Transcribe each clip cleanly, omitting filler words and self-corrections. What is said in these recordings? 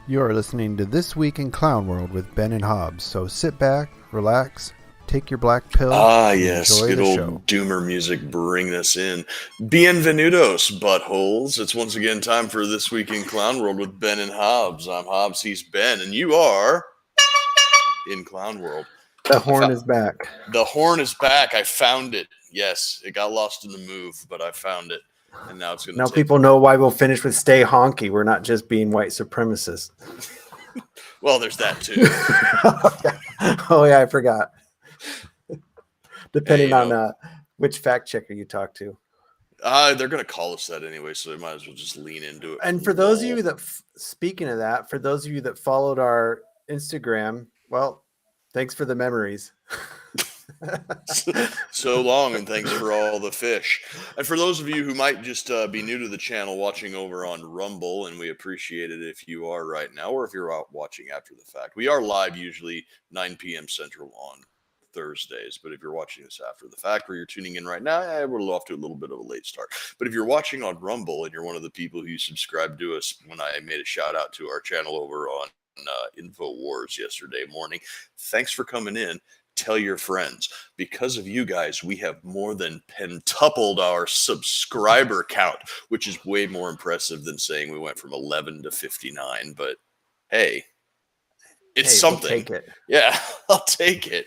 You are listening to This Week in Clown World with Ben and Hobbs, so sit back, relax, take your black pill, and Yes, enjoy good the show. old doomer music bring us in. Bienvenidos, buttholes. It's once again time for This Week in Clown World with Ben and Hobbs. I'm Hobbs, he's Ben, and you are in Clown World. The horn is back. The horn is back. I found it. Yes, it got lost in the move, but I found it. And now it's going to Now people know why we'll finish with Stay Honky. We're not just being white supremacists. Well, there's that too. Oh, yeah, I forgot. Depending Hey, on which fact checker you talk to. They're going to call us that anyway, so they might as well just lean into it. And for those of you that, speaking of that, for those of you that followed our Instagram, well, thanks for the memories. So long, and thanks for all the fish. And for those of you who might just be new to the channel watching over on Rumble, and we appreciate it if you are right now, or if you're out watching after the fact. We are live usually 9 p.m. Central on Thursdays, but if you're watching this after the fact or you're tuning in right now, we're off to a little bit of a late start. But if you're watching on Rumble and you're one of the people who subscribed to us when I made a shout out to our channel over on InfoWars yesterday morning, thanks for coming in. Tell your friends. Because of you guys, we have more than pentupled our subscriber count, which is way more impressive than saying we went from 11 to 59. But hey, it's something. We'll take it. Yeah, I'll take it.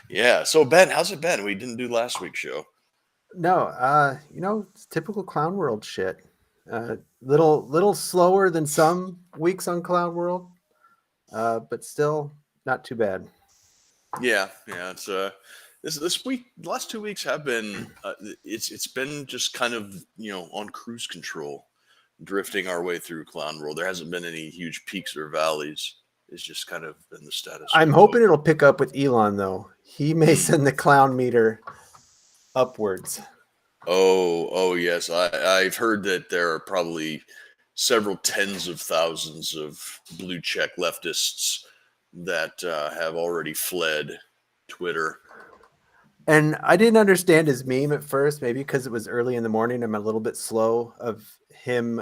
Yeah. So Ben, how's it been? We didn't do last week's show. No, it's typical Clown World shit. Little slower than some weeks on Clown World, but still not too bad. Yeah. It's this week. The last 2 weeks have been. It's been just kind of on cruise control, drifting our way through Clown World. There hasn't been any huge peaks or valleys. It's just kind of been the status. I'm hoping it'll pick up with Elon though. He may send the clown meter upwards. Oh yes. I've heard that there are probably several tens of thousands of blue check leftists that have already fled Twitter. And I didn't understand his meme at first, maybe because it was early in the morning. I'm a little bit slow of him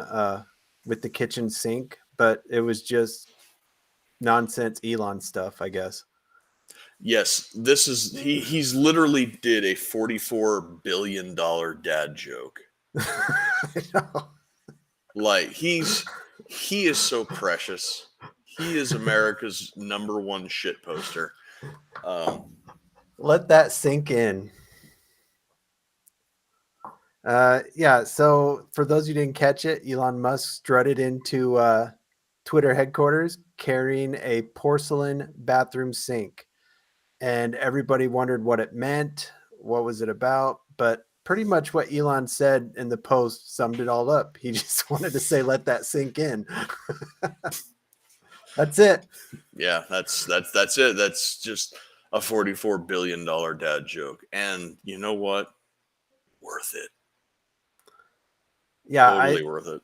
with the kitchen sink, but it was just nonsense Elon stuff, I guess. Yes, this is he's literally did a $44 billion dad joke. I know. Like he is so precious. He is America's #1 shit poster. Let that sink in. So for those who didn't catch it, Elon Musk strutted into Twitter headquarters carrying a porcelain bathroom sink. And everybody wondered what it meant. What was it about? But pretty much what Elon said in the post summed it all up. He just wanted to say, let that sink in. That's it. Yeah, that's it. That's just a $44 billion dad joke. And you know what? Worth it. Yeah, totally worth it.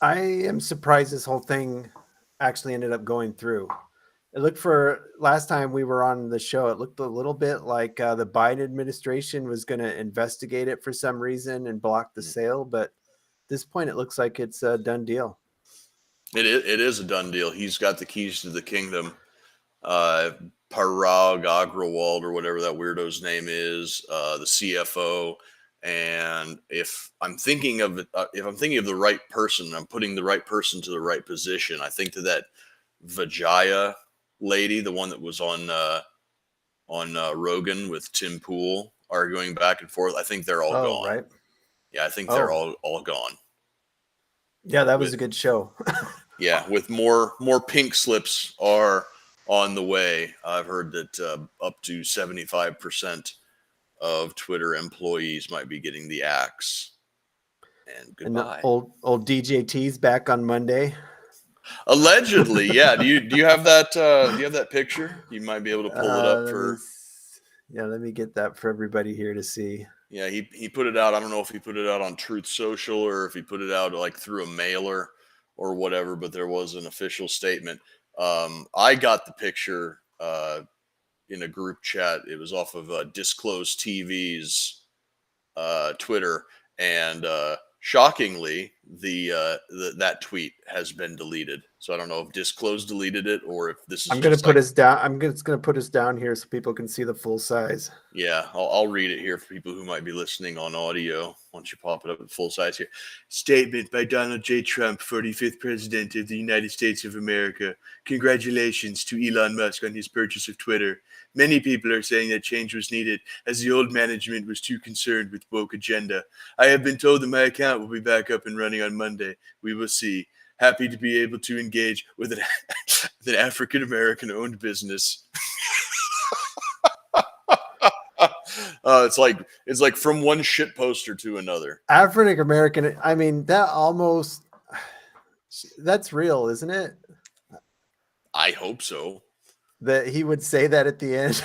I am surprised this whole thing actually ended up going through. It looked last time we were on the show, it looked a little bit like the Biden administration was going to investigate it for some reason and block the sale. But at this point, it looks like it's a done deal. It is a done deal. He's got the keys to the kingdom. Parag Agrawal or whatever that weirdo's name is, the CFO. And if I'm thinking of the right person, I'm putting the right person to the right position. I think that Vijaya lady, the one that was on Rogan with Tim Pool, arguing back and forth. I think they're all gone. Right? Yeah, I think they're all gone. Yeah, that was a good show. Yeah, with more pink slips are on the way. I've heard that up to 75% of Twitter employees might be getting the axe. And goodbye. And old DJT's back on Monday. Allegedly, yeah. Do you have that? Do you have that picture? You might be able to pull it up for. Let me get that for everybody here to see. Yeah, he put it out. I don't know if he put it out on Truth Social or if he put it out like through a mailer or whatever. But there was an official statement. I got the picture in a group chat. It was off of Disclosed TV's Twitter, and shockingly, that tweet has been deleted. So I don't know if Disclose deleted it or if this is. I'm going to put us down. I'm just going to put us down here so people can see the full size. Yeah, I'll read it here for people who might be listening on audio. Once you pop it up at full size here. Statement by Donald J. Trump, 45th President of the United States of America. Congratulations to Elon Musk on his purchase of Twitter. Many people are saying that change was needed as the old management was too concerned with woke agenda. I have been told that my account will be back up and running on Monday. We will see. Happy to be able to engage with an African-American owned business. It's like from one shit poster to another. African American. I mean, that's real, isn't it? I hope so. That he would say that at the end.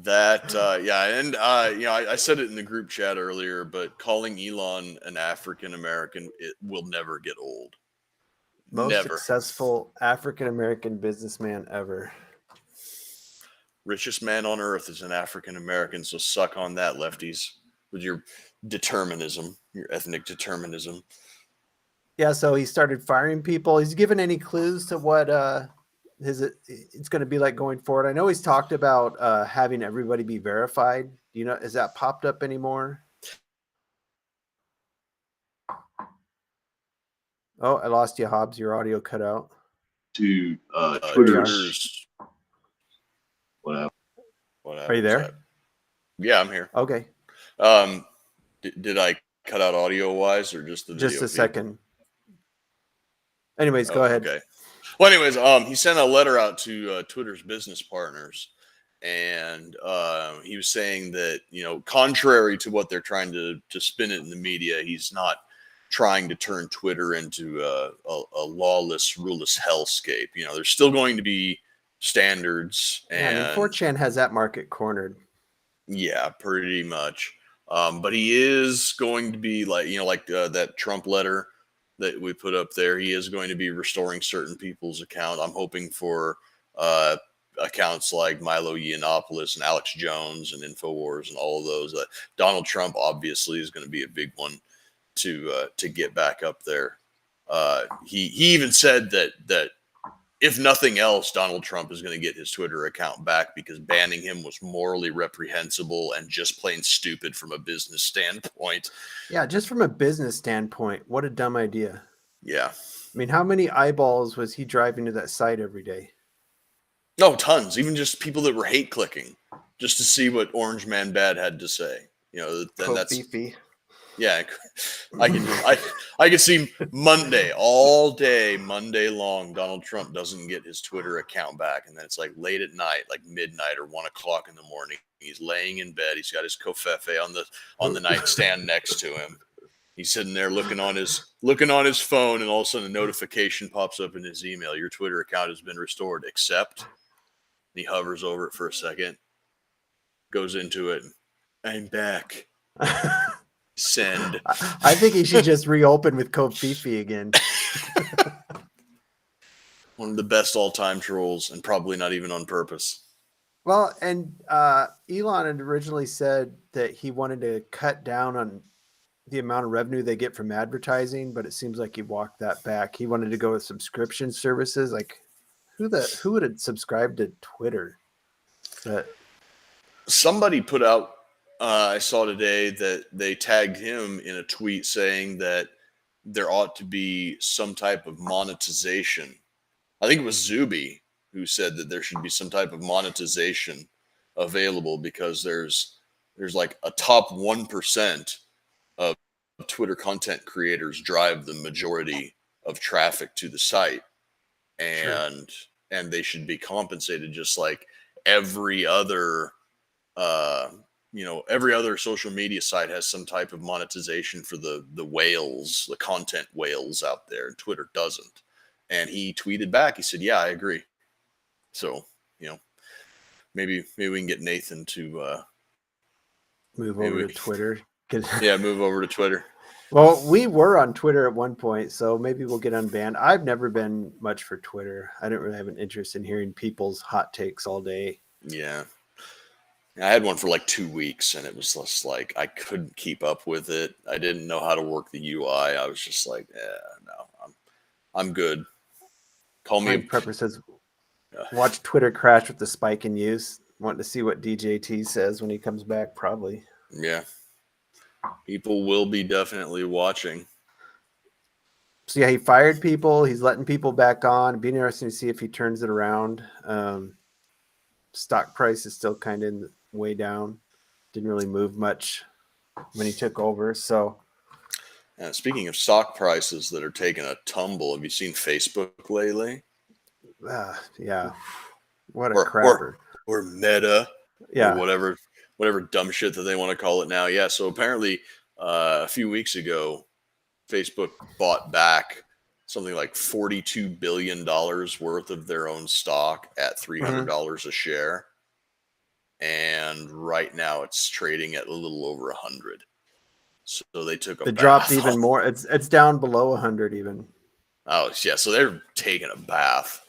Yeah, and I said it in the group chat earlier, but calling Elon an African American, it will never get old. Most successful African American businessman ever. Richest man on earth is an African American, so suck on that, lefties, with your determinism, your ethnic determinism. Yeah, so he started firing people. He's given any clues to what it's going to be like going forward? I know he's talked about having everybody be verified. You know, has that popped up anymore? Oh, I lost you, Hobbs. Your audio cut out. To Twitter's. What Are you there? Yeah, I'm here. Okay. Did I cut out audio wise or just the video? Just a second. Anyways, go ahead. Okay. Well, anyways, he sent a letter out to Twitter's business partners, and he was saying that, contrary to what they're trying to spin it in the media, he's not trying to turn Twitter into a lawless, ruleless hellscape. There's still going to be standards, and yeah, 4chan has that market cornered. Yeah, pretty much. But he is going to be like that Trump letter that we put up there. He is going to be restoring certain people's account. I'm hoping for accounts like Milo Yiannopoulos and Alex Jones and InfoWars and all of those. Donald Trump obviously is going to be a big one to get back up there. He even said that if nothing else, Donald Trump is going to get his Twitter account back because banning him was morally reprehensible and just plain stupid from a business standpoint. Yeah, just from a business standpoint, what a dumb idea. Yeah. I mean, how many eyeballs was he driving to that site every day? No, tons. Even just people that were hate clicking just to see what Orange Man Bad had to say. Then that's beefy. Yeah, I can see Monday all day, Monday long. Donald Trump doesn't get his Twitter account back, and then it's like late at night, like midnight or 1 o'clock in the morning. He's laying in bed. He's got his covfefe on the nightstand next to him. He's sitting there looking on his phone, and all of a sudden a notification pops up in his email. Your Twitter account has been restored. Accept. And he hovers over it for a second, goes into it. I'm back. Send. I think he should just reopen with Kofifi again. One of the best all-time trolls, and probably not even on purpose. Well, and Elon had originally said that he wanted to cut down on the amount of revenue they get from advertising, but it seems like he walked that back. He wanted to go with subscription services. Like, who would have subscribed to Twitter? Somebody put out. I saw today that they tagged him in a tweet saying that there ought to be some type of monetization. I think it was Zuby who said that there should be some type of monetization available because there's like a top 1% of Twitter content creators drive the majority of traffic to the site, and they should be compensated just like every other every other social media site has some type of monetization for the whales, the content whales out there, and Twitter doesn't. And he tweeted back, he said, yeah, I agree. So, maybe we can get Nathan to move over to Twitter. Yeah, move over to Twitter. Well, we were on Twitter at one point, so maybe we'll get unbanned. I've never been much for Twitter. I don't really have an interest in hearing people's hot takes all day. Yeah. I had one for like 2 weeks, and it was just like I couldn't keep up with it. I didn't know how to work the UI. I was just like, no, I'm good. Call me. Mike Prepper says, watch Twitter crash with the spike in use. Want to see what DJT says when he comes back? Probably. Yeah. People will be definitely watching. So yeah, he fired people. He's letting people back on. It'd be interesting to see if he turns it around. Stock price is still kind of way down. Didn't really move much when he took over. So, speaking of stock prices that are taking a tumble, have you seen Facebook lately? Yeah, what a crapper. Or Meta, yeah, or whatever dumb shit that they want to call it now. Yeah, so apparently a few weeks ago, Facebook bought back something like $42 billion worth of their own stock at $300 a share. And right now it's trading at a little over 100. So they took a dropped even more. It's down below 100 even. Oh, yeah. So they're taking a bath.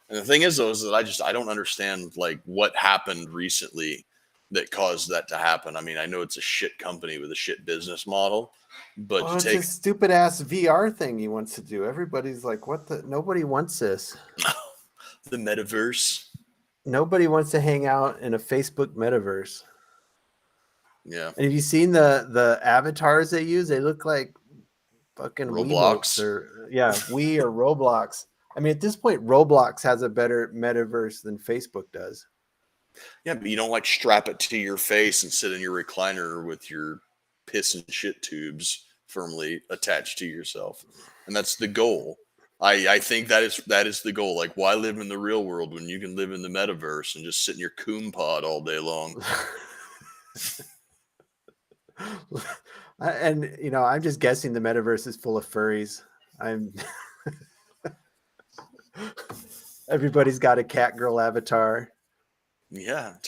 And the thing is, though, is that I don't understand like what happened recently that caused that to happen. I mean, I know it's a shit company with a shit business model, but it's a stupid ass VR thing he wants to do. Everybody's like, what the? Nobody wants this. The metaverse. Nobody wants to hang out in a Facebook metaverse. Yeah. And have you seen the avatars they use? They look like fucking Roblox Wii or Roblox. I mean, at this point, Roblox has a better metaverse than Facebook does. Yeah, but you don't like strap it to your face and sit in your recliner with your piss and shit tubes firmly attached to yourself. And that's the goal. I think that is the goal. Like, why live in the real world when you can live in the metaverse and just sit in your coom pod all day long? And I'm just guessing the metaverse is full of furries. Everybody's got a cat girl avatar. Yeah, it's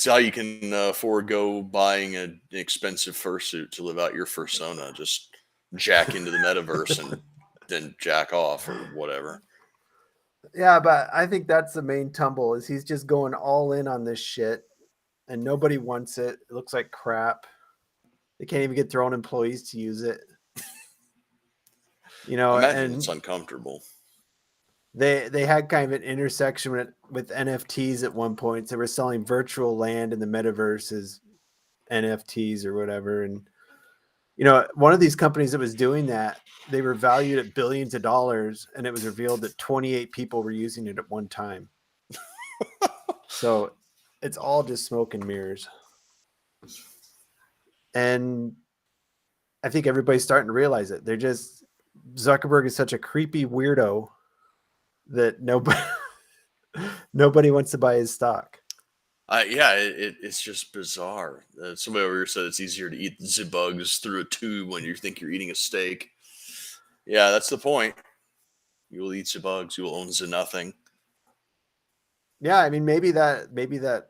how you can forego buying an expensive fursuit to live out your fursona. Just jack into the metaverse and then jack off or whatever. Yeah, but I think that's the main tumble is he's just going all in on this shit and nobody wants it. It looks like crap. They can't even get their own employees to use it. Imagine it's uncomfortable. They had kind of an intersection with NFTs at one point. So they were selling virtual land in the metaverse as NFTs or whatever. And, one of these companies that was doing that, they were valued at billions of dollars, and it was revealed that 28 people were using it at one time. So it's all just smoke and mirrors. And I think everybody's starting to realize it. Zuckerberg is such a creepy weirdo that nobody wants to buy his stock. It's just bizarre. Somebody over here said it's easier to eat the bugs through a tube when you think you're eating a steak. Yeah, that's the point. You will eat the bugs. You will own the nothing. Yeah, I mean, maybe that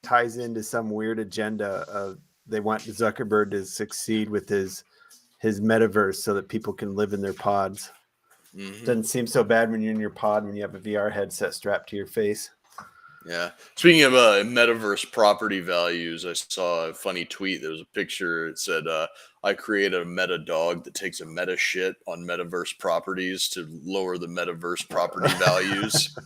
ties into some weird agenda of they want Zuckerberg to succeed with his metaverse so that people can live in their pods. Mm-hmm. Doesn't seem so bad when you're in your pod when you have a VR headset strapped to your face. Yeah. Speaking of metaverse property values, I saw a funny tweet. There was a picture. It said, I created a meta dog that takes a meta shit on metaverse properties to lower the metaverse property values.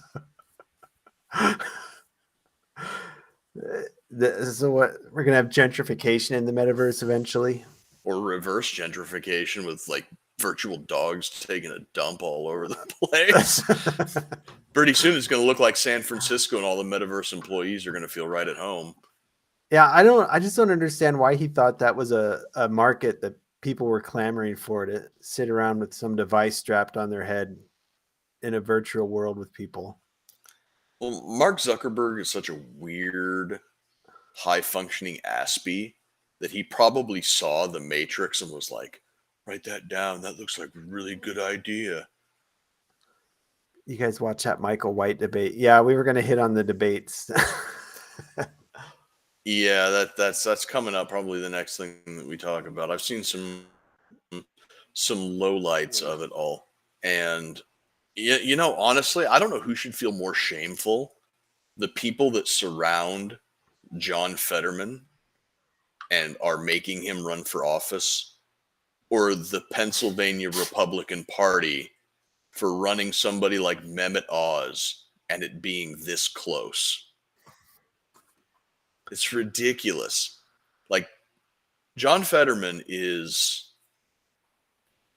So what? We're going to have gentrification in the metaverse eventually? Or reverse gentrification with like virtual dogs taking a dump all over the place. Pretty soon it's going to look like San Francisco, and all the metaverse employees are going to feel right at home. Yeah, I just don't understand why he thought that was a market that people were clamoring for, to sit around with some device strapped on their head in a virtual world with people. Well, Mark Zuckerberg is such a weird, high-functioning aspie that he probably saw The Matrix and was like, write that down. That looks like a really good idea. You guys watch that Michael White debate? Yeah, we were going to hit on the debates. Yeah, that's coming up. Probably the next thing that we talk about. I've seen some lowlights of it all, and honestly, I don't know who should feel more shameful: the people that surround John Fetterman and are making him run for office, or the Pennsylvania Republican Party for running somebody like Mehmet Oz and it being this close. It's ridiculous. Like, John Fetterman is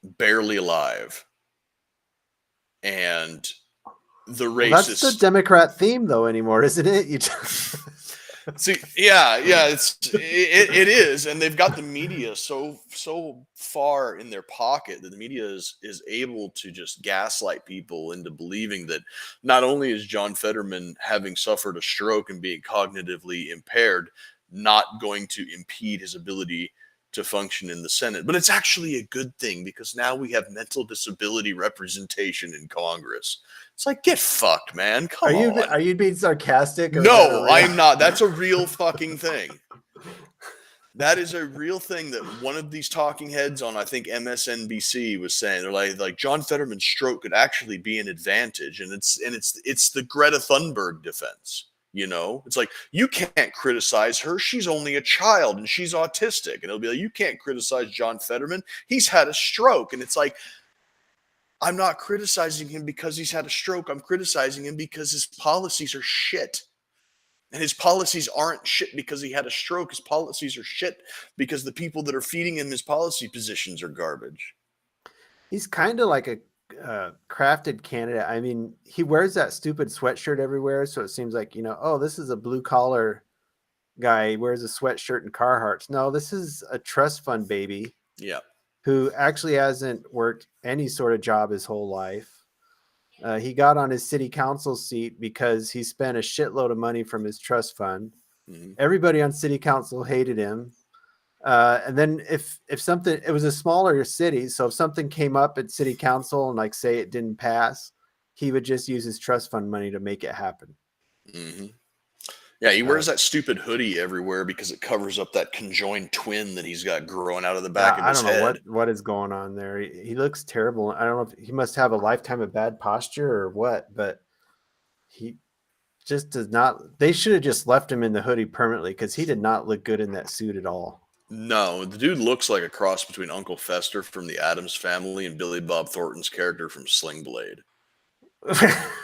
barely alive. And the race That's the Democrat theme, though, anymore, isn't it? You See, yeah, it is, and they've got the media so far in their pocket that the media is able to just gaslight people into believing that not only is John Fetterman, having suffered a stroke and being cognitively impaired, not going to impede his ability to function in the Senate, but it's actually a good thing because now we have mental disability representation in Congress. It's like, get fucked, man. Come on. Are you being sarcastic? No, I'm not. That's a real fucking thing. That is a real thing that one of these talking heads on, I think, MSNBC was saying. They're like John Fetterman's stroke could actually be an advantage, and it's the Greta Thunberg defense. You know, it's like, you can't criticize her. She's only a child and she's autistic. And it'll be like, you can't criticize John Fetterman. He's had a stroke. And it's like, I'm not criticizing him because he's had a stroke. I'm criticizing him because his policies are shit. And his policies aren't shit because he had a stroke. His policies are shit because the people that are feeding him his policy positions are garbage. He's kind of like a crafted candidate. I mean, he wears that stupid sweatshirt everywhere, so it seems like, oh, this is a blue collar guy. He wears a sweatshirt and Carhartts. No, this is a trust fund baby. Yeah, who actually hasn't worked any sort of job his whole life. He got on his city council seat because he spent a shitload of money from his trust fund. Mm-hmm. Everybody on city council hated him. And then if something, it was a smaller city, so if something came up at city council and, like, say it didn't pass, he would just use his trust fund money to make it happen. Mm-hmm. Yeah, he wears that stupid hoodie everywhere because it covers up that conjoined twin that he's got growing out of the back of his head. I don't know what is going on there. He looks terrible. I don't know if he must have a lifetime of bad posture or what, but he just does not. They should have just left him in the hoodie permanently because he did not look good in that suit at all. No, the dude looks like a cross between Uncle Fester from the Addams Family and Billy Bob Thornton's character from Sling Blade.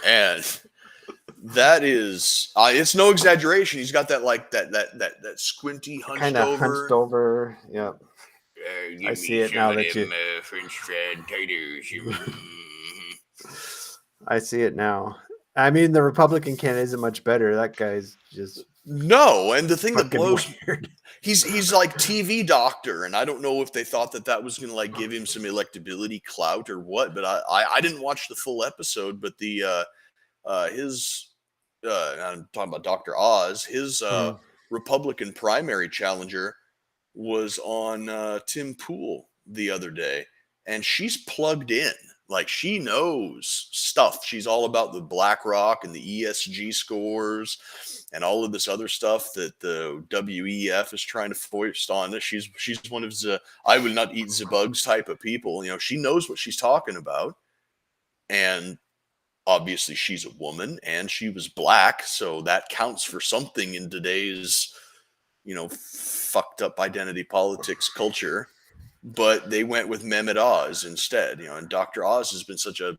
And that is, it's no exaggeration. He's got that, like, that squinty hunched over. Yep. I see it now that you. French fried taters. I see it now. I mean, the Republican candidate isn't much better. That guy's just no. And the thing that blows, weird. He's like TV doctor, and I don't know if they thought that was going to, like, give him some electability clout or what. But I didn't watch the full episode, but I'm talking about Dr. Oz. His Republican primary challenger was on Tim Pool the other day, and she's plugged in. Like, she knows stuff. She's all about the BlackRock and the ESG scores and all of this other stuff that the WEF is trying to foist on us. She's one of the I will not eat the bugs type of people. She knows what she's talking about. And obviously she's a woman and she was black, so that counts for something in today's, fucked up identity politics culture. But they went with Mehmet Oz instead, and Dr. Oz has been such a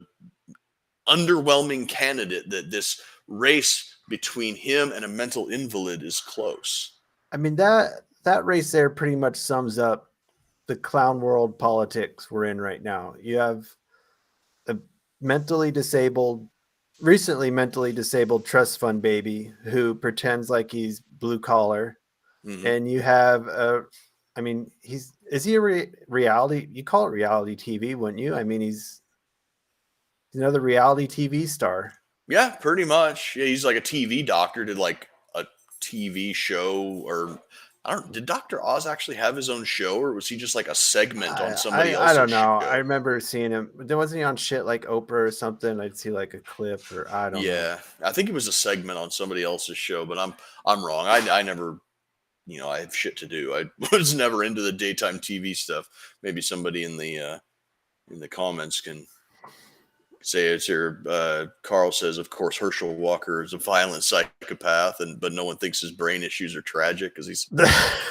underwhelming candidate that this race between him and a mental invalid is close. I mean, that race there pretty much sums up the clown world politics we're in right now. You have a recently mentally disabled trust fund baby who pretends like he's blue collar. Mm-hmm. And you have is he a reality? You call it reality TV, wouldn't you? I mean, he's another reality TV star. Yeah, pretty much. Yeah, he's like a TV doctor, did like a TV show, or did Dr. Oz actually have his own show, or was he just like a segment on somebody else's show? I don't know. I remember seeing him. Wasn't he on shit like Oprah or something? I'd see like a clip, or I don't know. Yeah, I think it was a segment on somebody else's show, but I'm wrong. I never. I have shit to do. I was never into the daytime TV stuff. Maybe somebody in the comments can Say it's here. Carl says, of course, Herschel Walker is a violent psychopath, but no one thinks his brain issues are tragic because he's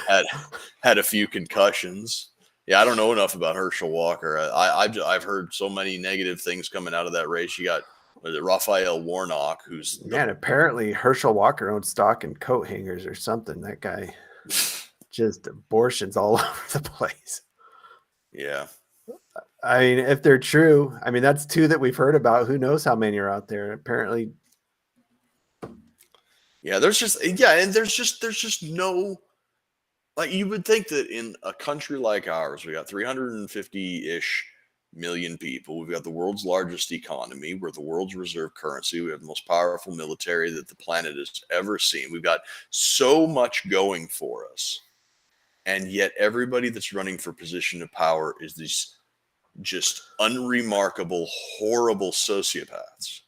had a few concussions. Yeah, I don't know enough about Herschel Walker. I've heard so many negative things coming out of that race. You got Raphael Warnock, who's man. Apparently, Herschel Walker owns stock in coat hangers or something. That guy just abortions all over the place. Yeah. I mean, if they're true, I mean, that's two that we've heard about. Who knows how many are out there? Apparently. Yeah, and there's just no, like, you would think that in a country like ours, we got 350-ish million people. We've got the world's largest economy. We're the world's reserve currency. We have the most powerful military that the planet has ever seen. We've got so much going for us. And yet everybody that's running for position of power is these just unremarkable, horrible sociopaths.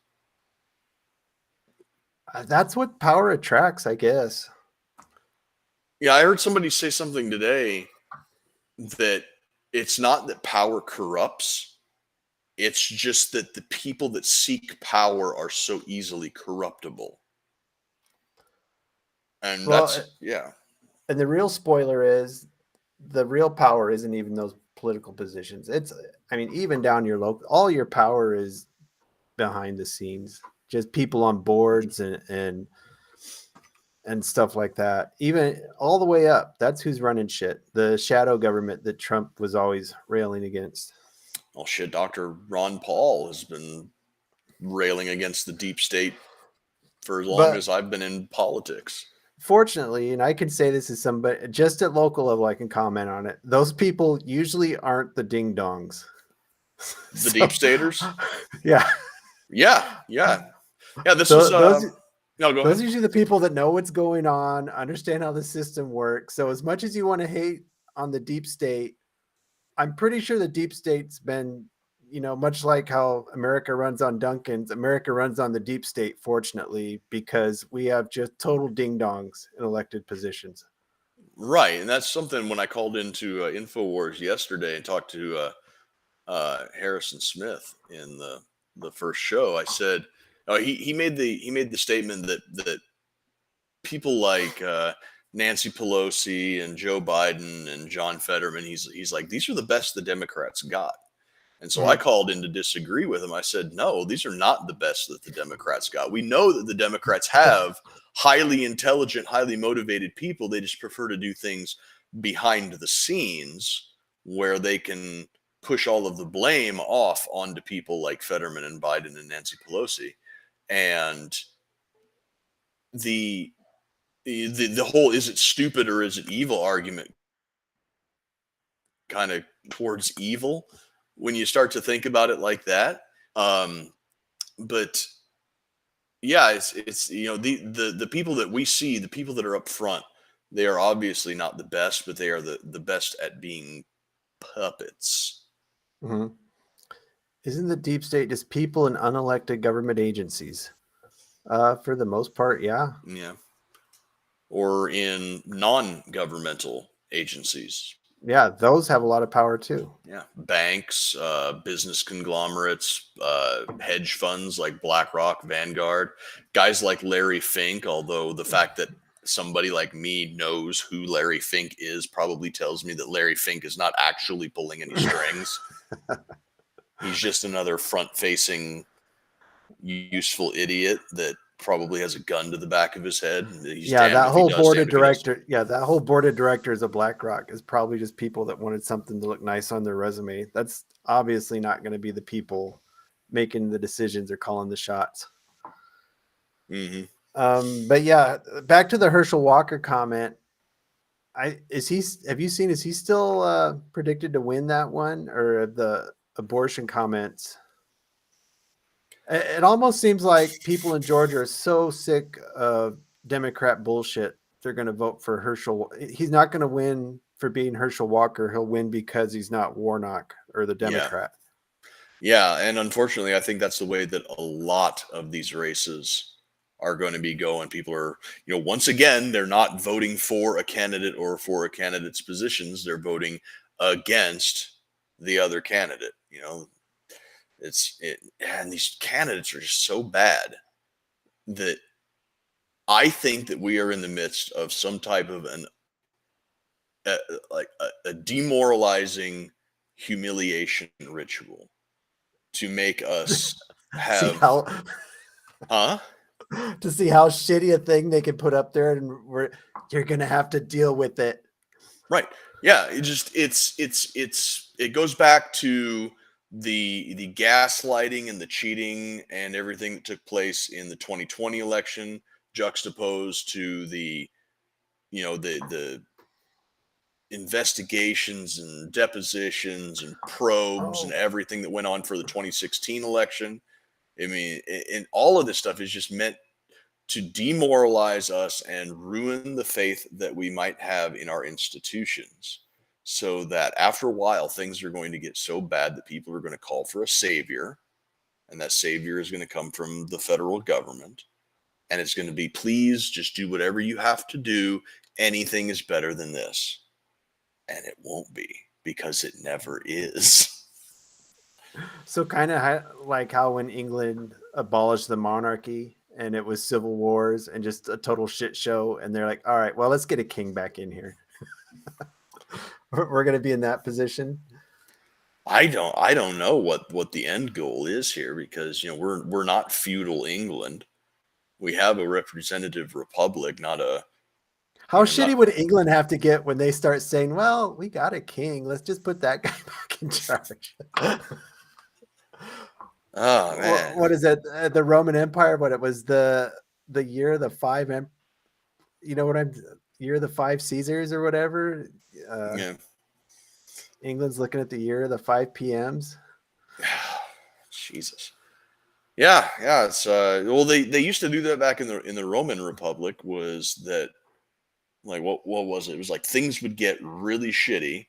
That's what power attracts, I guess. Yeah, I heard somebody say something today that it's not that power corrupts. It's just that the people that seek power are so easily corruptible. And yeah. And the real spoiler is the real power isn't even those political positions. I mean, even down your local, all your power is behind the scenes, just people on boards and stuff like that. Even all the way up, that's who's running shit. The shadow government that Trump was always railing against. Oh shit, Dr. Ron Paul has been railing against the deep state for as long as I've been in politics. Fortunately, and I can say this as somebody just at local level, I can comment on it. Those people usually aren't the ding dongs. The deep staters? Yeah. Yeah. This Those are usually the people that know what's going on, understand how the system works. So as much as you want to hate on the deep state, I'm pretty sure the deep state's been, much like how America runs on Dunkin's, America runs on the deep state, fortunately, because we have just total ding-dongs in elected positions. Right. And that's something when I called into InfoWars yesterday and talked to Harrison Smith in the first show, I said, he made the statement that people like Nancy Pelosi and Joe Biden and John Fetterman, he's like, these are the best the Democrats got. And so I called in to disagree with him. I said, no, these are not the best that the Democrats got. We know that the Democrats have highly intelligent, highly motivated people. They just prefer to do things behind the scenes where they can push all of the blame off onto people like Fetterman and Biden and Nancy Pelosi. And the whole is it stupid or is it evil argument kind of towards evil when you start to think about it like that. But yeah, it's the people that we see, the people that are up front, they are obviously not the best, but they are the best at being puppets. Mm-hmm. Isn't the deep state just people in unelected government agencies? For the most part, yeah. Yeah. Or in non-governmental agencies. Yeah, those have a lot of power too. Yeah. Banks, business conglomerates, hedge funds like BlackRock, Vanguard, guys like Larry Fink, although the fact that somebody like me knows who Larry Fink is probably tells me that Larry Fink is not actually pulling any strings. He's just another front-facing, useful idiot that probably has a gun to the back of his head. That whole board of directors of BlackRock is probably just people that wanted something to look nice on their resume. That's obviously not going to be the people making the decisions or calling the shots. Mm-hmm. But yeah, back to the Herschel Walker comment. Is he still predicted to win that one, or the abortion comments? It almost seems like people in Georgia are so sick of Democrat bullshit. They're going to vote for Herschel. He's not going to win for being Herschel Walker. He'll win because he's not Warnock or the Democrat. Yeah. And unfortunately, I think that's the way that a lot of these races are going to be going. People are, once again, they're not voting for a candidate or for a candidate's positions. They're voting against the other candidate. And these candidates are just so bad that I think that we are in the midst of some type of a demoralizing humiliation ritual to make us See have, how huh? to see how shitty a thing they can put up there, and you're gonna have to deal with it. Right. Yeah. It goes back to the gaslighting and the cheating and everything that took place in the 2020 election, juxtaposed to the investigations and depositions and probes and Oh. everything that went on for the 2016 election. I mean, and all of this stuff is just meant to demoralize us and ruin the faith that we might have in our institutions, so that after a while things are going to get so bad that people are going to call for a savior, and that savior is going to come from the federal government, and it's going to be, please just do whatever you have to do, anything is better than this. And it won't be, because it never is. So kind of like how when England abolished the monarchy and it was civil wars and just a total shit show, and they're like, all right, well, let's get a king back in here. We're going to be in that position. I don't know what the end goal is here, because we're not feudal England. We have a representative republic, not a. How shitty would England have to get when they start saying, well, we got a king, let's just put that guy back in charge? Oh man, what is it? The Roman Empire? What it was the year of the five, year of the five Caesars or whatever. yeah. England's looking at the year of the 5 PMs. Jesus. Yeah. It's well, they used to do that back in the Roman Republic. Was that like what was it? It was like things would get really shitty,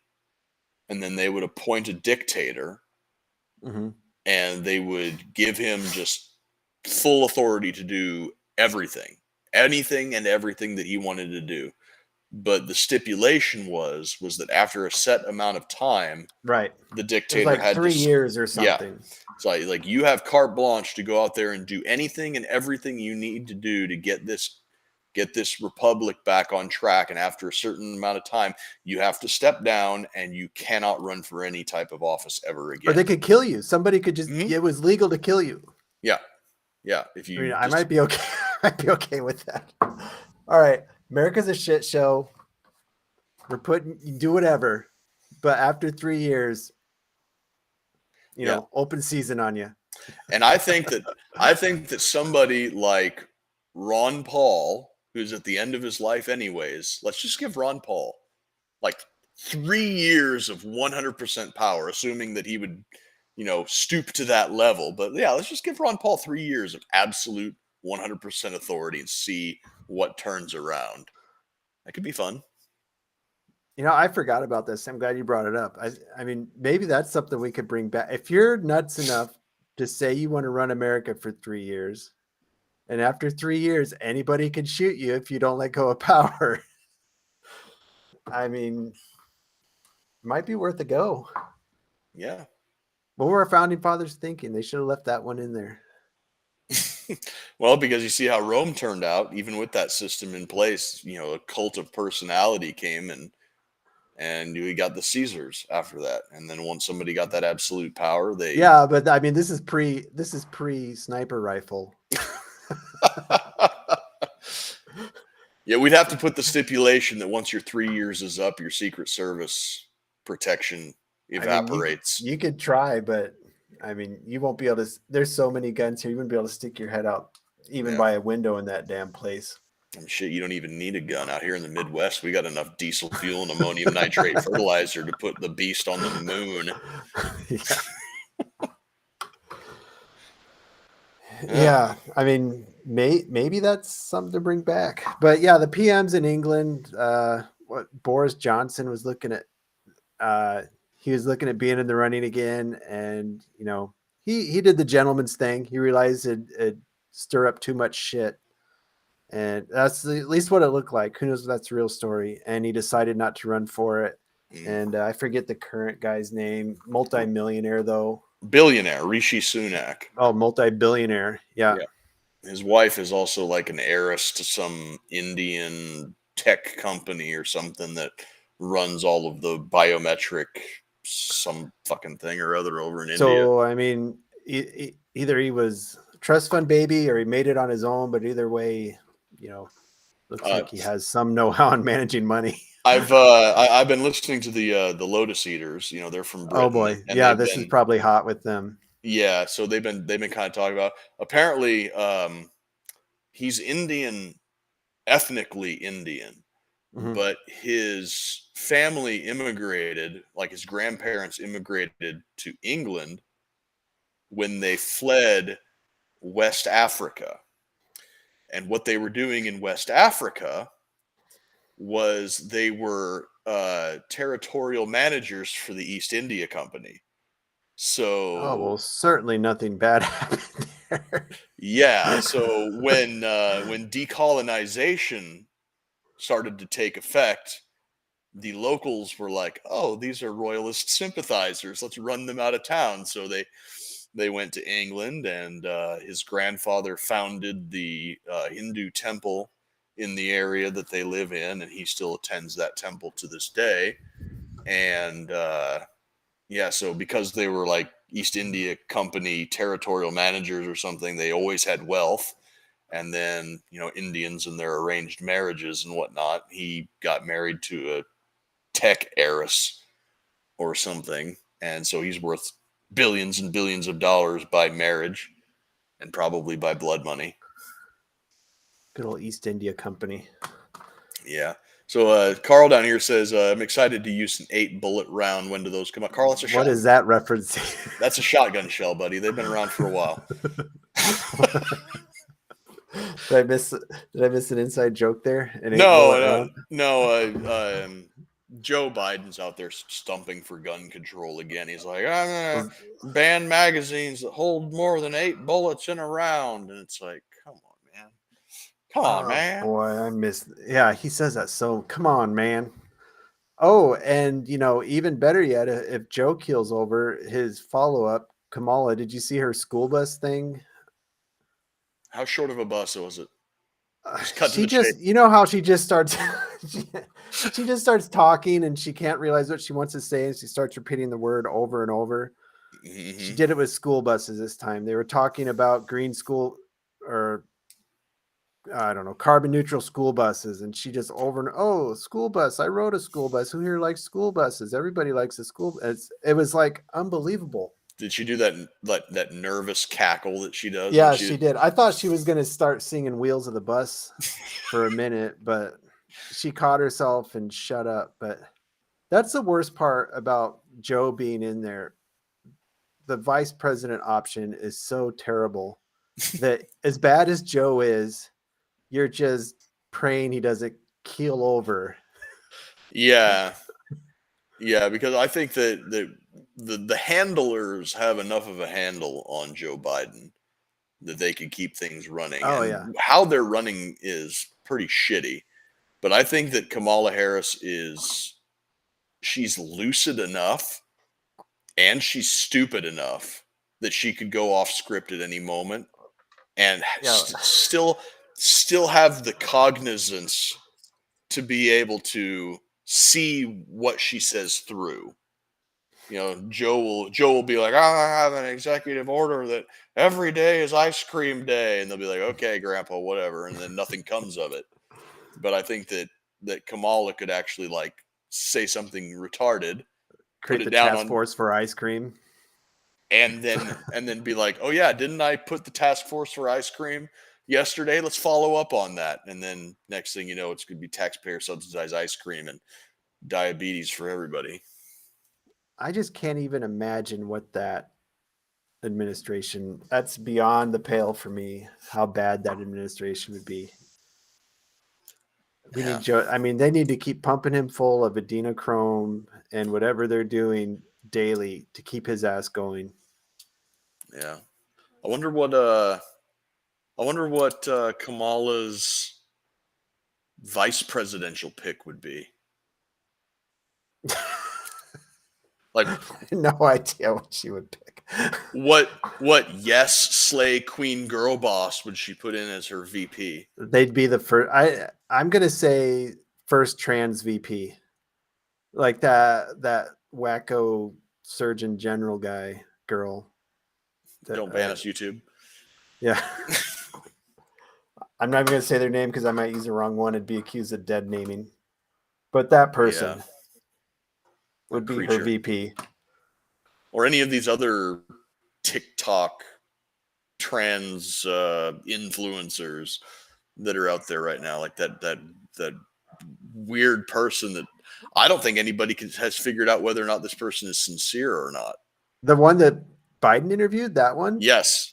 and then they would appoint a dictator. Mm-hmm. And they would give him just full authority to do anything and everything that he wanted to do. But the stipulation was that after a set amount of time, right, the dictator like had 3 years or something. Yeah, it's like you have carte blanche to go out there and do anything and everything you need to do to get this republic back on track. And after a certain amount of time, you have to step down and you cannot run for any type of office ever again. Or they could kill you. Somebody could just, it was legal to kill you. Yeah. If you, I might be okay. I might be okay with that. All right. America's a shit show. You do whatever. But after 3 years, open season on you. And I think that somebody like Ron Paul, who's at the end of his life anyways, let's just give Ron Paul like 3 years of 100% power, assuming that he would, stoop to that level. But yeah, let's just give Ron Paul 3 years of absolute 100% authority and see what turns around. That could be fun. I forgot about this. I'm glad you brought it up. I mean, maybe that's something we could bring back. If you're nuts enough to say you want to run America for 3 years, and after 3 years, anybody can shoot you if you don't let go of power. I mean, might be worth a go. Yeah. What were our founding fathers thinking? They should have left that one in there. Well, because you see how Rome turned out, even with that system in place, a cult of personality came and we got the Caesars after that. And then once somebody got that absolute power, yeah, but I mean, this is pre sniper rifle. Yeah, we'd have to put the stipulation that once your 3 years is up, your Secret Service protection evaporates. I mean, you could try, but I mean, you won't be able to. There's so many guns here, you wouldn't be able to stick your head out even by a window in that damn place. Shit, you don't even need a gun out here in the Midwest. We got enough diesel fuel and ammonium nitrate fertilizer to put the beast on the moon. Yeah, I mean, maybe that's something to bring back. But yeah, the PMs in England, what Boris Johnson was looking at, he was looking at being in the running again, and he did the gentleman's thing. He realized it'd stir up too much shit, and that's at least what it looked like. Who knows if that's a real story? And he decided not to run for it. And I forget the current guy's name, multi-millionaire though. billionaire, Rishi Sunak. Oh, multi-billionaire. Yeah. Yeah. His wife is also like an heiress to some Indian tech company or something that runs all of the biometric some fucking thing or other over in India. So, I mean, either he was a trust fund baby or he made it on his own, but either way, looks like he has some know-how in managing money. I've been listening to the Lotus Eaters. They're from Britain. Oh boy, yeah, this is probably hot with them. Yeah, so they've been kind of talking about. Apparently, he's Indian, ethnically Indian, but his family immigrated, like his grandparents immigrated to England when they fled West Africa. And what they were doing in West Africa was they were territorial managers for the East India Company. So, oh well, certainly nothing bad happened there. Yeah. So when decolonization started to take effect, the locals were like, "Oh, these are royalist sympathizers. Let's run them out of town." So they went to England, and his grandfather founded the Hindu temple in the area that they live in, and he still attends that temple to this day. And yeah, so because they were like East India Company territorial managers or something, they always had wealth. And then, Indians and their arranged marriages and whatnot, he got married to a tech heiress or something. And so he's worth billions and billions of dollars by marriage and probably by blood money. Good old East India Company. Yeah. So Carl down here says, I'm excited to use an 8-bullet round. When do those come out? Carl, that's a shot. What is that referencing? That's a shotgun shell, buddy. They've been around for a while. Did I miss an inside joke there? No. Joe Biden's out there stumping for gun control again. He's like, I'm going to ban magazines that hold more than 8 bullets in a round. And it's like, come on, man. Come on, man. Boy, I missed. Yeah, he says that. So come on, man. Oh, and even better yet, if Joe keels over, his follow-up, Kamala, did you see her school bus thing? How short of a bus was it? She just, how she just starts, she just starts talking and she can't realize what she wants to say. And she starts repeating the word over and over. Mm-hmm. She did it with school buses this time. They were talking about green school or I don't know, carbon neutral school buses. And she just school bus. I rode a school bus. Who here likes school buses? Everybody likes a school. It was like unbelievable. Did she do that nervous cackle that she does? Yeah, she did. I thought she was going to start singing Wheels of the Bus for a minute, but she caught herself and shut up. But that's the worst part about Joe being in there. The vice president option is so terrible that as bad as Joe is, you're just praying he doesn't keel over. Yeah. Yeah, because I think that the handlers have enough of a handle on Joe Biden that they can keep things running. Oh, and yeah. How they're running is pretty shitty. But I think that Kamala Harris she's lucid enough and she's stupid enough that she could go off script at any moment and still have the cognizance to be able to see what she says through. Joe will be like, I have an executive order that every day is ice cream day. And they'll be like, okay, Grandpa, whatever. And then nothing comes of it. But I think that Kamala could actually say something retarded, create the task force for ice cream. And then be like, oh yeah, didn't I put the task force for ice cream yesterday? Let's follow up on that. And then next thing you know, it's going to be taxpayer subsidized ice cream and diabetes for everybody. I just can't even imagine what that administration, that's beyond the pale for me, how bad that administration would be. We need Joe. I mean, they need to keep pumping him full of adrenochrome and whatever they're doing daily to keep his ass going. Yeah. I wonder what Kamala's vice presidential pick would be. Like, no idea what she would pick. What yes slay queen girl boss would she put in as her VP? They'd be the first. I'm gonna say first trans VP, like that wacko Surgeon General guy girl. Don't ban us, YouTube. Yeah. I'm not even gonna say their name because I might use the wrong one and be accused of dead naming. But that person would be her VP. Or any of these other TikTok trans influencers that are out there right now, like that weird person that I don't think anybody has figured out whether or not this person is sincere or not. The one that Biden interviewed, that one? Yes.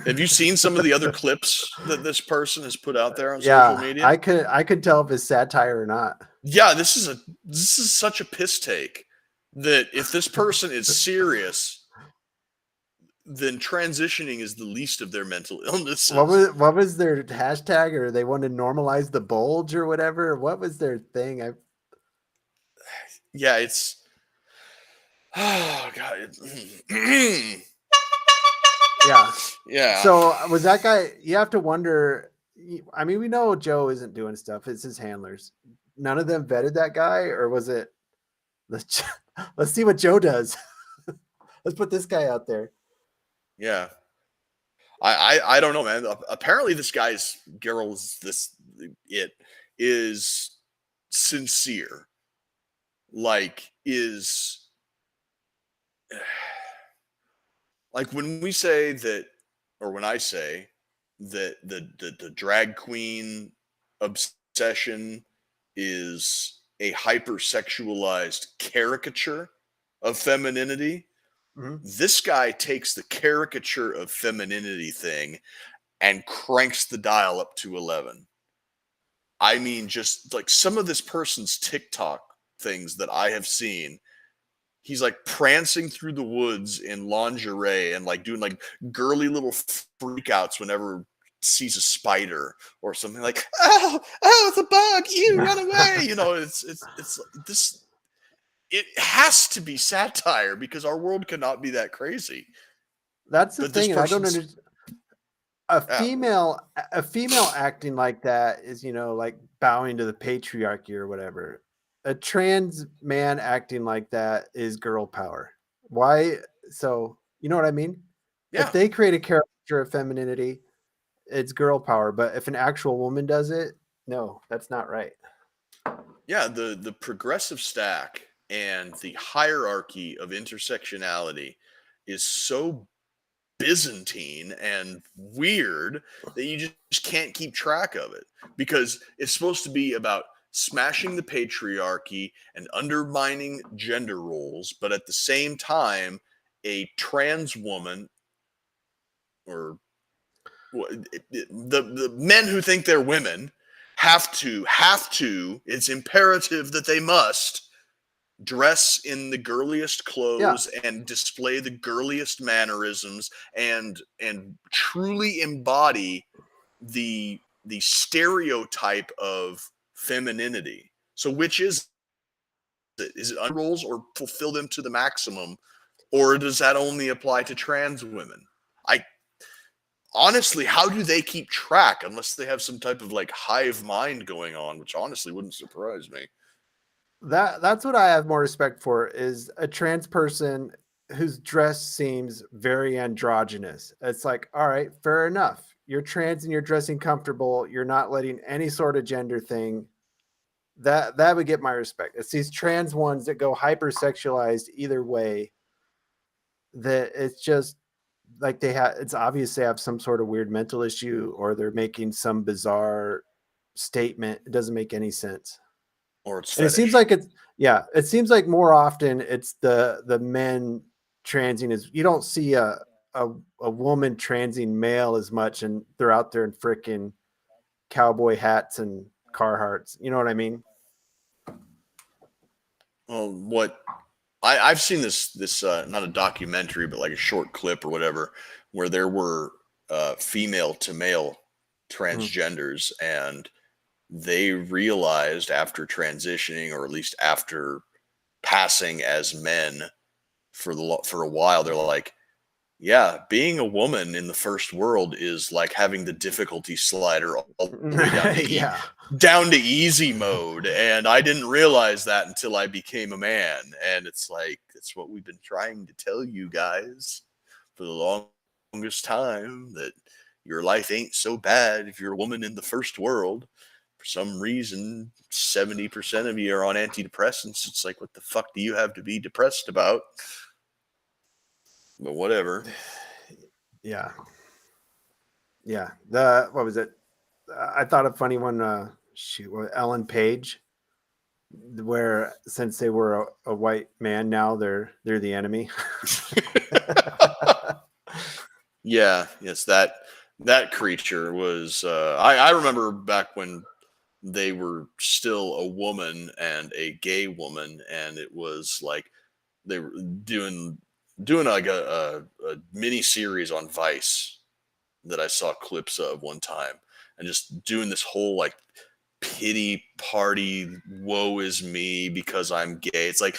Have you seen some of the other clips that this person has put out there on social media? I could tell if it's satire or not. Yeah, this is such a piss take that if this person is serious, then transitioning is the least of their mental illnesses. What was their hashtag? Or they wanted to normalize the bulge or whatever? What was their thing? Yeah, it's oh god. Yeah. So was that guy? You have to wonder. I mean, we know Joe isn't doing stuff. It's his handlers. None of them vetted that guy, or was it? Let's see what Joe does. Let's put this guy out there. Yeah. I don't know, man. Apparently this guy's is sincere. Like when we say that, or when I say that the drag queen obsession is a hypersexualized caricature of femininity, this guy takes the caricature of femininity thing and cranks the dial up to 11. I mean, just like some of this person's TikTok things that I have seen, he's like prancing through the woods in lingerie and like doing like girly little freakouts whenever sees a spider or something, like, oh, it's a bug, you run away. You know, it's this. It has to be satire because our world cannot be that crazy. That's the thing. I don't understand. A female acting like that is, like bowing to the patriarchy or whatever. A trans man acting like that is girl power. Why? So, you know what I mean? Yeah. If they create a caricature of femininity, it's girl power. But if an actual woman does it, no, that's not right. Yeah, the progressive stack and the hierarchy of intersectionality is so Byzantine and weird that you just can't keep track of it, because it's supposed to be about smashing the patriarchy and undermining gender roles, but at the same time, a trans woman or the men who think they're women have to, it's imperative that they must dress in the girliest clothes and display the girliest mannerisms and truly embody the stereotype of femininity. So which is it under roles or fulfill them to the maximum, or does that only apply to trans women? Honestly, how do they keep track unless they have some type of like hive mind going on, which honestly wouldn't surprise me. That's what I have more respect for, is a trans person whose dress seems very androgynous. It's like, all right, fair enough. You're trans and you're dressing comfortable. You're not letting any sort of gender thing. That would get my respect. It's these trans ones that go hypersexualized either way, that it's just like it's obvious they have some sort of weird mental issue, or they're making some bizarre statement. It doesn't make any sense. Or it's it seems like it seems like more often it's the men transing. Is you don't see a woman transing male as much, and they're out there in freaking cowboy hats and Carhartts. You know what I mean? Well, what I've seen this not a documentary, but like a short clip or whatever, where there were female to male transgenders, and they realized after transitioning, or at least after passing as men, for a while. They're like, yeah, being a woman in the first world is like having the difficulty slider all the way down to Yeah. down to easy mode. And I didn't realize that until I became a man. And it's like, it's what we've been trying to tell you guys for the longest time, that your life ain't so bad if you're a woman in the first world. For some reason, 70% of you are on antidepressants. It's like, what the fuck do you have to be depressed about? But whatever. Yeah. What was it? I thought a funny one. Ellen Page, where since they were a white man, now they're the enemy. Yeah. Yes. That creature was. I remember back when they were still a woman and a gay woman, and it was like they were doing like a mini series on Vice that I saw clips of one time, and just doing this whole like pity party, woe is me because I'm gay. It's like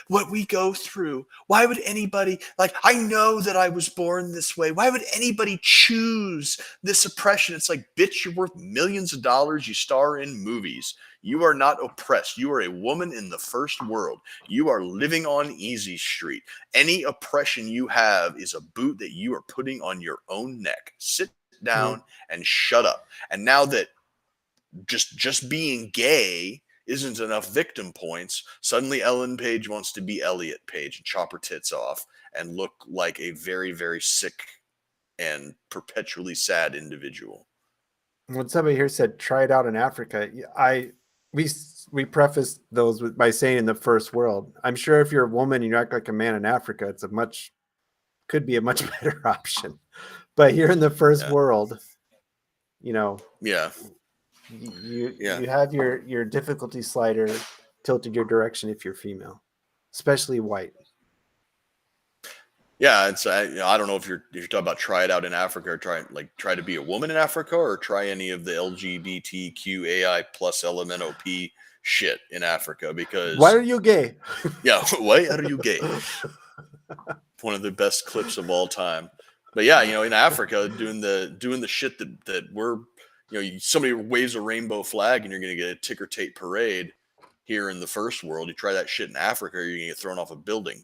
what we go through. Why would anybody, like, I know that I was born this way. Why would anybody choose this oppression? It's like, bitch, you're worth millions of dollars. You star in movies. You are not oppressed. You are a woman in the first world. You are living on easy street. Any oppression you have is a boot that you are putting on your own neck. Sit down and shut up. And now that just being gay isn't enough victim points, suddenly Ellen Page wants to be Elliot Page and chop her tits off and look like a very, very sick and perpetually sad individual. When somebody here said try it out in Africa, we prefaced those by saying in the first world. I'm sure if you're a woman and you act like a man in Africa, it's could be a much better option. But here in the first world, you have your difficulty slider tilted your direction if you're female, especially white. Yeah, it's I don't know if you're talking about try it out in Africa, or try to be a woman in Africa, or try any of the LGBTQAI plus LMNOP shit in Africa, because why are you gay? Yeah, why are you gay? One of the best clips of all time. But yeah, in Africa, doing the shit that we're, somebody waves a rainbow flag and you're gonna get a ticker tape parade. Here in the first world, you try that shit in Africa, you're gonna get thrown off a building.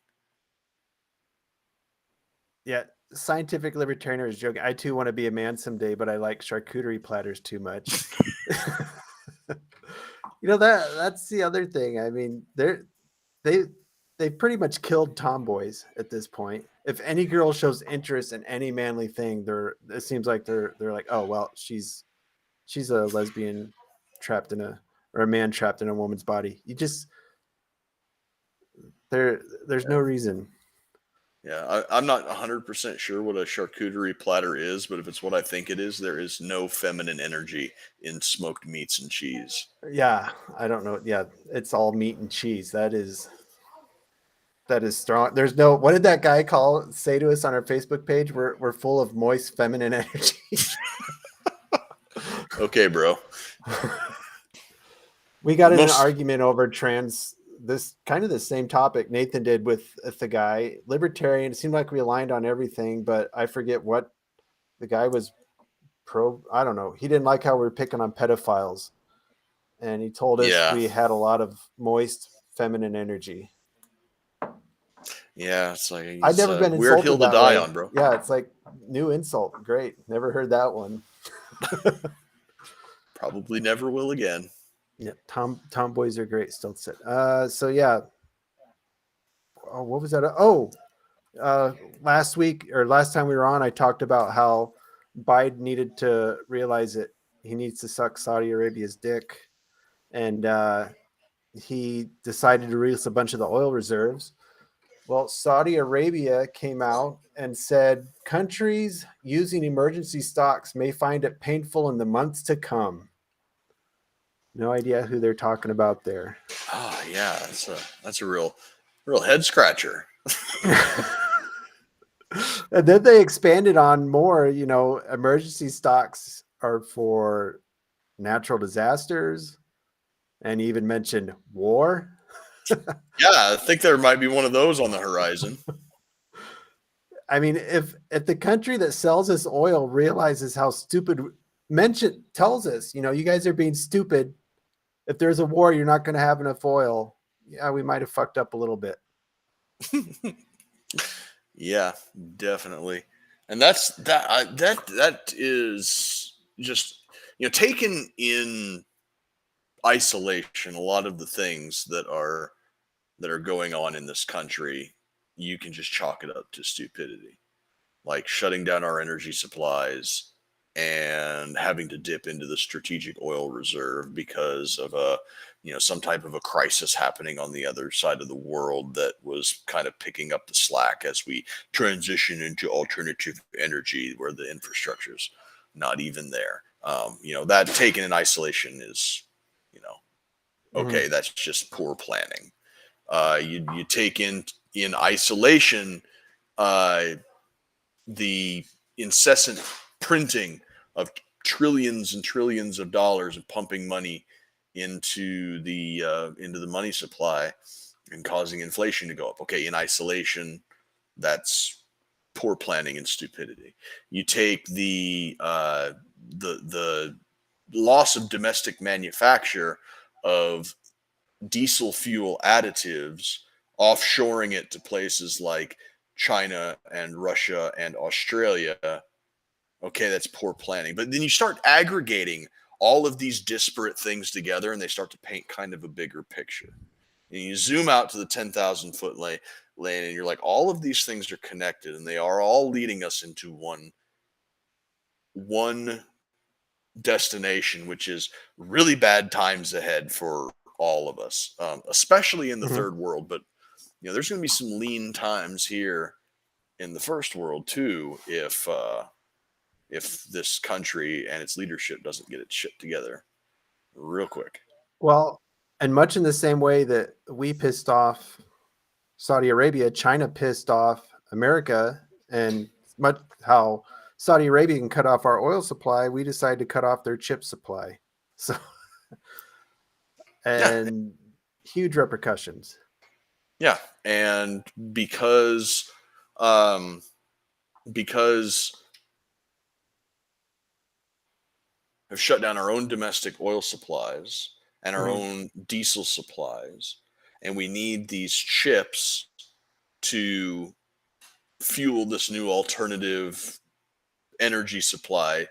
Yeah, scientific libertarian is joking. I too want to be a man someday, but I like charcuterie platters too much. That's the other thing. I mean, they pretty much killed tomboys at this point. If any girl shows interest in any manly thing, it seems like they're like, oh well, she's a lesbian trapped or a man trapped in a woman's body. There's no reason. Yeah, I'm not 100% sure what a charcuterie platter is, but if it's what I think it is, there is no feminine energy in smoked meats and cheese. Yeah, I don't know. Yeah, it's all meat and cheese. That is strong. There's no. What did that guy say to us on our Facebook page? We're full of moist feminine energy. Okay, bro. We got in an argument over this kind of the same topic Nathan did with the guy, libertarian. It seemed like we aligned on everything, but I forget what the guy was pro. I don't know. He didn't like how we were picking on pedophiles, and he told us we had a lot of moist feminine energy. Yeah, it's like I've never been insulted weird hill to die on, bro. Yeah, it's like new insult. Great, never heard that one. Probably never will again. Yeah, tomboys are great. Still sit. So yeah. Oh, what was that? Last time we were on, I talked about how Biden needed to realize that he needs to suck Saudi Arabia's dick, and he decided to release a bunch of the oil reserves. Well, Saudi Arabia came out and said countries using emergency stocks may find it painful in the months to come. No idea who they're talking about there. Oh yeah, that's a real head scratcher. And then they expanded on more. Emergency stocks are for natural disasters, and even mentioned war. Yeah, I think there might be one of those on the horizon. I mean, if the country that sells us oil realizes how stupid tells us, you guys are being stupid. If there's a war, you're not going to have enough oil. Yeah, we might have fucked up a little bit. Yeah, definitely. And that is just, taken in isolation, a lot of the things that are going on in this country, you can just chalk it up to stupidity. Like shutting down our energy supplies and having to dip into the strategic oil reserve because of some type of a crisis happening on the other side of the world that was kind of picking up the slack as we transition into alternative energy where the infrastructure's not even there. That taken in isolation is, okay, that's just poor planning. You take in isolation the incessant printing of trillions and trillions of dollars and pumping money into the money supply and causing inflation to go up. Okay, in isolation, that's poor planning and stupidity. You take the loss of domestic manufacture of diesel fuel additives, offshoring it to places like China and Russia and Australia. Okay, that's poor planning. But then you start aggregating all of these disparate things together and they start to paint kind of a bigger picture. And you zoom out to the 10,000 foot lane and you're like, all of these things are connected and they are all leading us into one destination, which is really bad times ahead for all of us, especially in the third world. But there's going to be some lean times here in the first world too, if this country and its leadership doesn't get its shit together real quick. Well, and much in the same way that we pissed off Saudi Arabia, China pissed off America, and much how Saudi Arabia can cut off our oil supply, we decided to cut off their chip supply. So, and huge repercussions. Yeah, and because have shut down our own domestic oil supplies and our own diesel supplies, and we need these chips to fuel this new alternative energy supply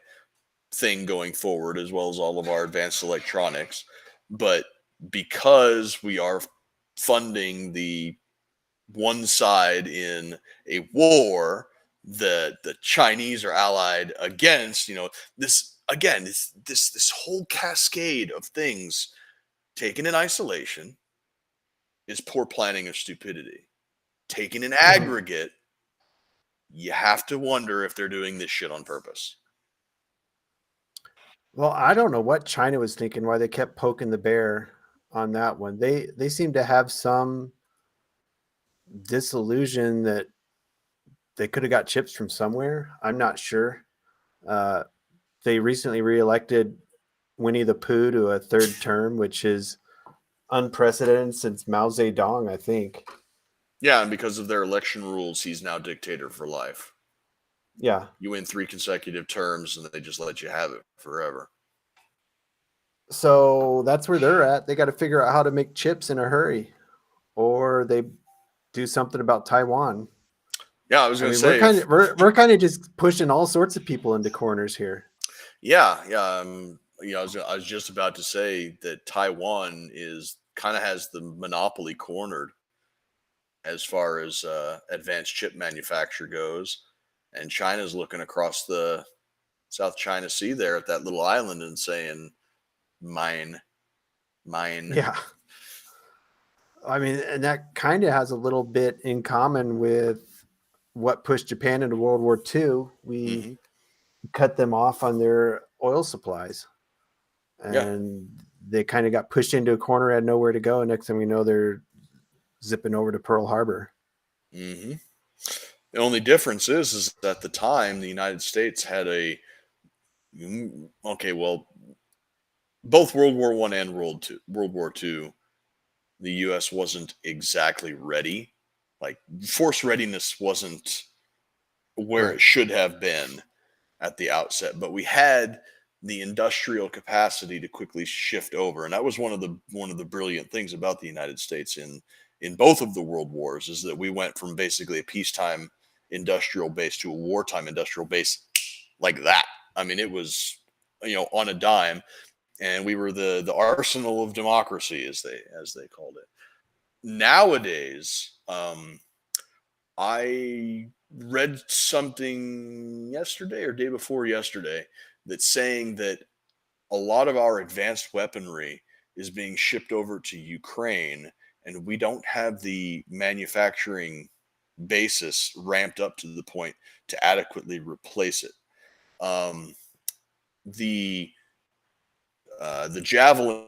thing going forward, as well as all of our advanced electronics. But because we are funding the one side in a war that the Chinese are allied against, this again, this whole cascade of things taken in isolation is poor planning or stupidity. Taken in aggregate, you have to wonder if they're doing this shit on purpose. Well, I don't know what China was thinking, why they kept poking the bear on that one. They seem to have some disillusion that they could have got chips from somewhere. I'm not sure. They recently reelected Winnie the Pooh to a third term, which is unprecedented since Mao Zedong, I think. Yeah, and because of their election rules, he's now dictator for life. Yeah. You win 3 consecutive terms and they just let you have it forever. So that's where they're at. They got to figure out how to make chips in a hurry, or they do something about Taiwan. Yeah, I was going to say we're kind of just pushing all sorts of people into corners here. Yeah. I was just about to say that Taiwan has the monopoly cornered as far as advanced chip manufacture goes, and China's looking across the South China Sea there at that little island and saying, "Mine." Yeah. I mean, and that kind of has a little bit in common with what pushed Japan into World War II. We cut them off on their oil supplies, and they kind of got pushed into a corner, had nowhere to go. Next thing we know, they're zipping over to Pearl Harbor. The only difference is that at the time the United States had both World War I and World War II the U.S. wasn't exactly ready. Like, force readiness wasn't where it should have been at the outset, but we had the industrial capacity to quickly shift over, and that was one of the brilliant things about the United States in both of the world wars, is that we went from basically a peacetime industrial base to a wartime industrial base like that. I mean, it was, on a dime, and we were the arsenal of democracy, as they called it. Nowadays, I read something yesterday or day before yesterday that's saying that a lot of our advanced weaponry is being shipped over to Ukraine, and we don't have the manufacturing basis ramped up to the point to adequately replace it. The Javelin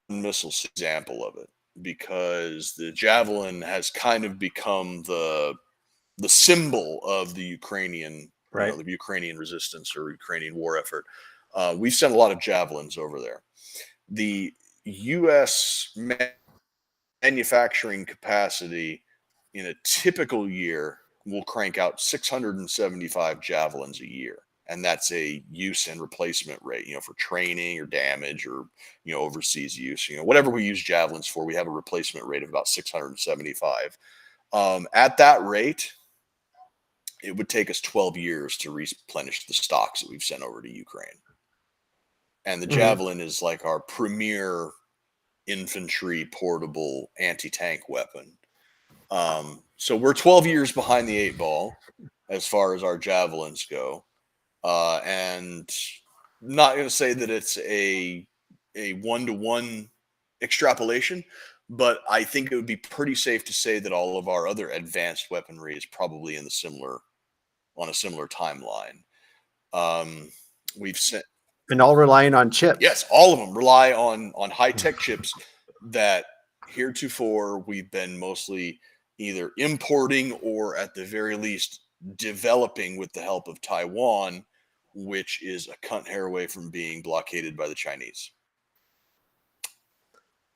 missiles example of it, because the Javelin has kind of become the symbol of the Ukrainian, the Ukrainian resistance or Ukrainian war effort. We've sent a lot of Javelins over there. The U.S. manufacturing capacity in a typical year will crank out 675 Javelins a year. And that's a use and replacement rate, for training or damage or, overseas use, whatever we use Javelins for, we have a replacement rate of about 675. At that rate, it would take us 12 years to replenish the stocks that we've sent over to Ukraine. And the Javelin is like our premier infantry portable anti-tank weapon. So we're 12 years behind the 8 ball as far as our Javelins go. And not going to say that it's a one-to-one extrapolation, but I think it would be pretty safe to say that all of our other advanced weaponry is probably on a similar timeline. We've sent, and all relying on chips. Yes, all of them rely on high-tech chips that heretofore we've been mostly either importing or at the very least developing with the help of Taiwan, which is a cunt hair away from being blockaded by the Chinese.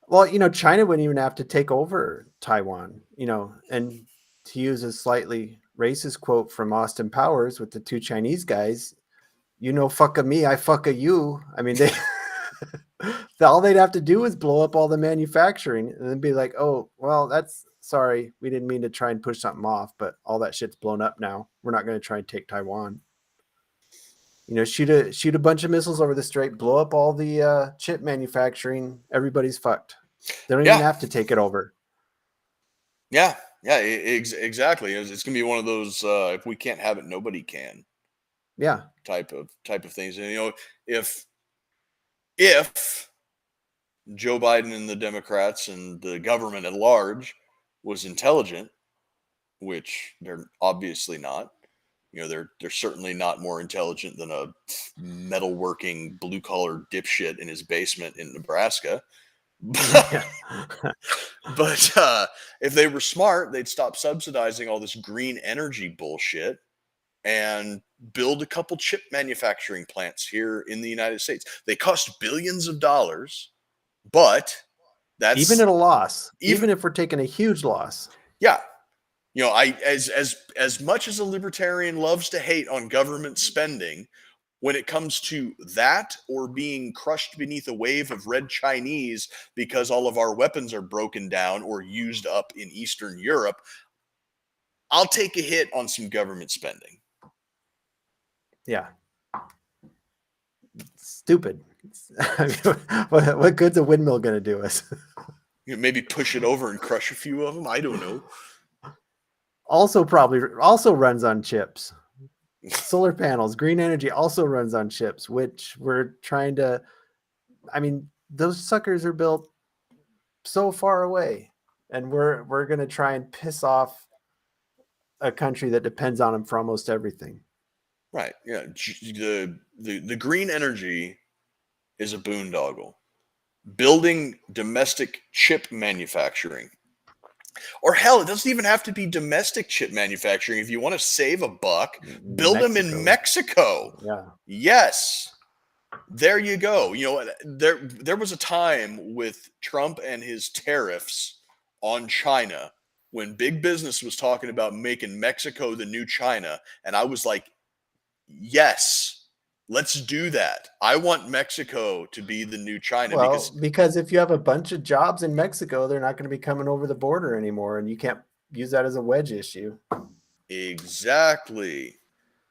Well, China wouldn't even have to take over Taiwan, and to use a slightly racist quote from Austin Powers with the 2 Chinese guys, fuck a me, I fuck a you. I mean, they all they'd have to do is blow up all the manufacturing and then be like, oh, well, sorry, we didn't mean to try and push something off, but all that shit's blown up now. We're not going to try and take Taiwan. Shoot a bunch of missiles over the strait, blow up all the chip manufacturing. Everybody's fucked. They don't even have to take it over. Yeah, exactly. It's going to be one of those if we can't have it, nobody can. Yeah, type of things. And if Joe Biden and the Democrats and the government at large was intelligent, which they're obviously not. They're certainly not more intelligent than a metalworking blue-collar dipshit in his basement in Nebraska. But if they were smart, they'd stop subsidizing all this green energy bullshit and build a couple chip manufacturing plants here in the United States. They cost billions of dollars, but that's even at a loss. Even if we're taking a huge loss. Yeah. As much as a libertarian loves to hate on government spending, when it comes to that or being crushed beneath a wave of red Chinese because all of our weapons are broken down or used up in Eastern Europe, I'll take a hit on some government spending. Yeah. Stupid. What good's a windmill going to do us? Maybe push it over and crush a few of them. I don't know. Also runs on chips. Solar panels, green energy also runs on chips, which we're trying to, those suckers are built so far away, and we're going to try and piss off a country that depends on them for almost everything. Right. Yeah. The green energy is a boondoggle. Building domestic chip manufacturing, or hell, it doesn't even have to be domestic chip manufacturing. If you want to save a buck, build them in Mexico. Yeah. Yes. There you go. There was a time with Trump and his tariffs on China when big business was talking about making Mexico the new China, and I was like, yes, let's do that. I want Mexico to be the new China Well, because if you have a bunch of jobs in Mexico, they're not going to be coming over the border anymore, and you can't use that as a wedge issue. Exactly.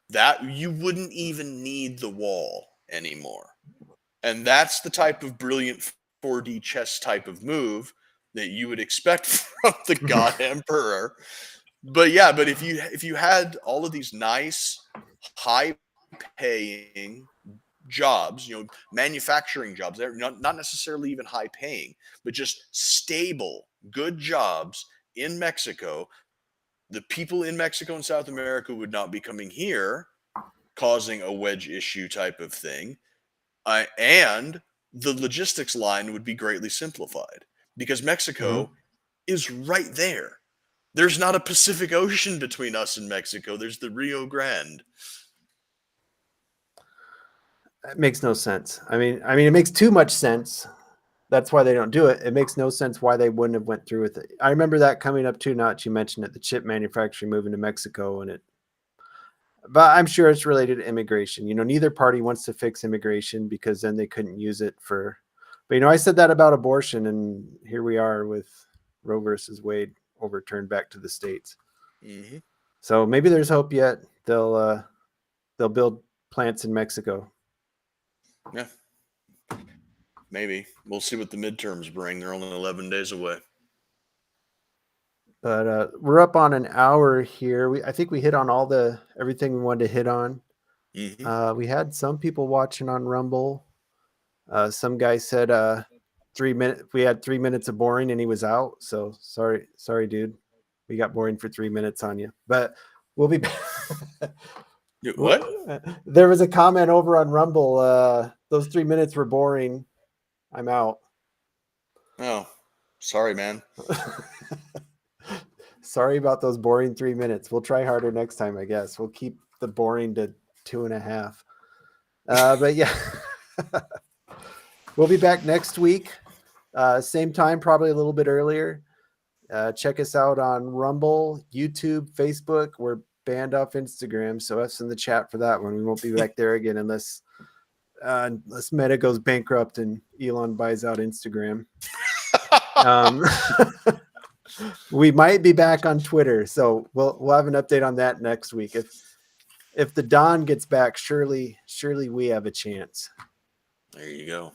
That you wouldn't even need the wall anymore. And that's the type of brilliant 4D chess type of move that you would expect from the God Emperor. But if you had all of these nice, high paying jobs, manufacturing jobs, they're not necessarily even high paying, but just stable, good jobs in Mexico, the people in Mexico and South America would not be coming here, causing a wedge issue type of thing. And the logistics line would be greatly simplified because Mexico is right there. There's not a Pacific Ocean between us and Mexico. There's the Rio Grande. It makes no sense. I mean, it makes too much sense. That's why they don't do it. It makes no sense why they wouldn't have went through with it. I remember that coming up too. Not you mentioned it, the chip manufacturing moving to Mexico, but I'm sure it's related to immigration. Neither party wants to fix immigration because then they couldn't use it for. But I said that about abortion, and here we are with Roe versus Wade overturned back to the states. Mm-hmm. So maybe there's hope yet. They'll build plants in Mexico. Yeah. Maybe. We'll see what the midterms bring. They're only 11 days away. But we're up on an hour here. I think we hit on everything we wanted to hit on. Mm-hmm. We had some people watching on Rumble. Some guy said 3 minutes. We had 3 minutes of boring, and he was out. So sorry, dude. We got boring for 3 minutes on you. But we'll be back. What? There was a comment over on Rumble. Those 3 minutes were boring. I'm out. Oh, sorry, man. Sorry about those boring 3 minutes. We'll try harder next time, I guess. We'll keep the boring to 2.5. But yeah, we'll be back next week. Same time, probably a little bit earlier. Check us out on Rumble, YouTube, Facebook. We're banned off Instagram, so us in the chat for that one. We won't be back there again unless Meta goes bankrupt and Elon buys out Instagram. We might be back on Twitter, so we'll have an update on that next week. If the Don gets back, surely we have a chance. There you go.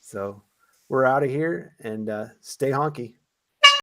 So we're out of here, and stay honky.